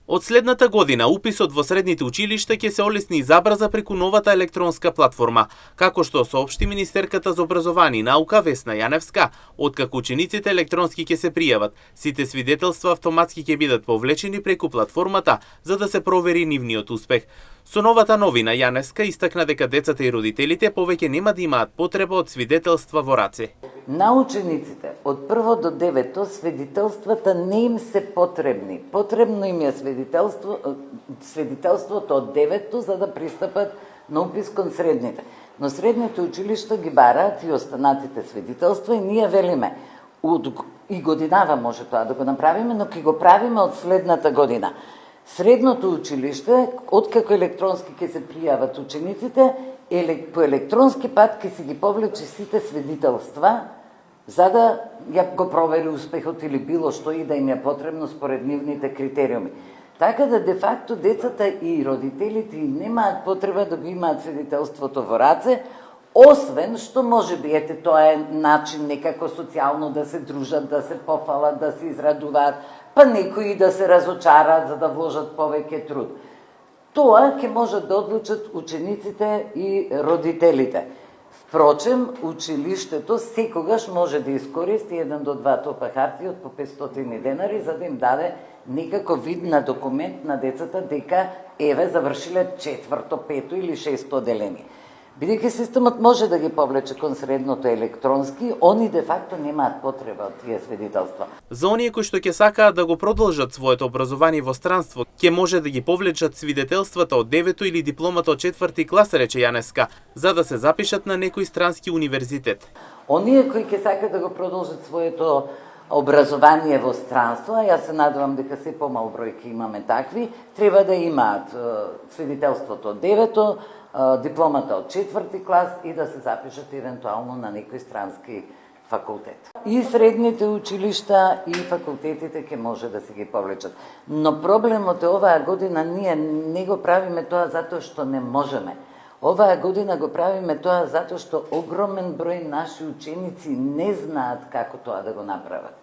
Од следната година, уписот во средните училишта ќе се олесни и забрза преку новата електронска платформа, како што соопшти министерката за образование и наука Весна Јаневска. Откако учениците електронски ќе се пријават, сите свидетелства автоматски ќе бидат повлечени преку платформата за да се провери нивниот успех. Со новата новина Јаневска истакна дека децата и родителите повеќе нема да имаат потреба од свидетелства во раце. На учениците од 1 до 9 свидетелствата не им се потребни. Потребно им е свидетелството од 9 за да пристапат на упис кон средните. Но средните училишта ги бараат и останатите свидетелства и ние велиме и годинава може тоа да го направиме, но ќе го правиме од следната година. Средното училиште, откако електронски ќе се пријават учениците, по електронски пат ќе се ги повлече сите свидетелства за да ја го провери успехот или било што и да им е потребно според нивните критериуми. Така да де факто децата и родителите немаат потреба да го имаат свидетелството во раце, освен што може би тоа е начин некако социјално да се дружат, да се пофалат, да се израдуваат, па некои да се разочараат за да вложат повеќе труд. Тоа ќе можат да одлучат учениците и родителите. Впрочем, училиштето секогаш може да искористи 1 до 2 топа хартија од по 500 денари за да им даде некако вид на документ на децата дека еве завршиле 4-то, 5-то или 6-то оделение. Бидејќи системот може да ги повлече кон средното електронски, они де факто немаат потреба од тие свидетелства. За оние кои што ќе сакаат да го продолжат своето образование во странство, ќе може да ги повлечат свидетелствата од 9-то или дипломата од 4-ти клас, рече Јаневска, за да се запишат на некој странски универзитет. Оние кои ќе сакаат да го продолжат своето образование во странство, а јас се надевам дека се помал број ќе имаме такви, треба да имаат свидетелството од 9-то, дипломата од 4-ти клас и да се запишат евентуално на некој странски факултет. И средните училишта и факултетите ќе може да се ги повлечат. Но проблемот е оваа година ние не го правиме тоа затоа што не можеме. Оваа година го правиме тоа затоа што огромен број наши ученици не знаат како тоа да го направат.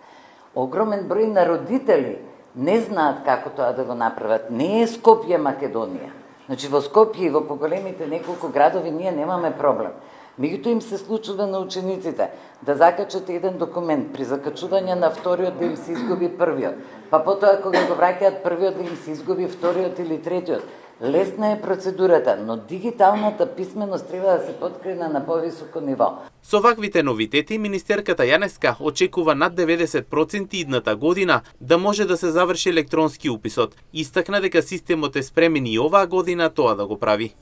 Огромен број на родители не знаат како тоа да го направат. Не е Скопје Македонија. Значи во Скопје и во поголемите неколку градови ние немаме проблем. Меѓутоа им се случува на учениците да закачат еден документ, при закачување на вториот да им се изгуби првиот, па потоа кога го враќаат првиот да им се изгуби вториот или третиот. Лесна е процедурата, но дигиталната писменост треба да се поткрена на повисоко ниво. Со ваквите новитети, министерката Јаневска очекува над 90% идната година да може да се заврши електронски уписот. Истакна дека системот е спремен и оваа година тоа да го прави.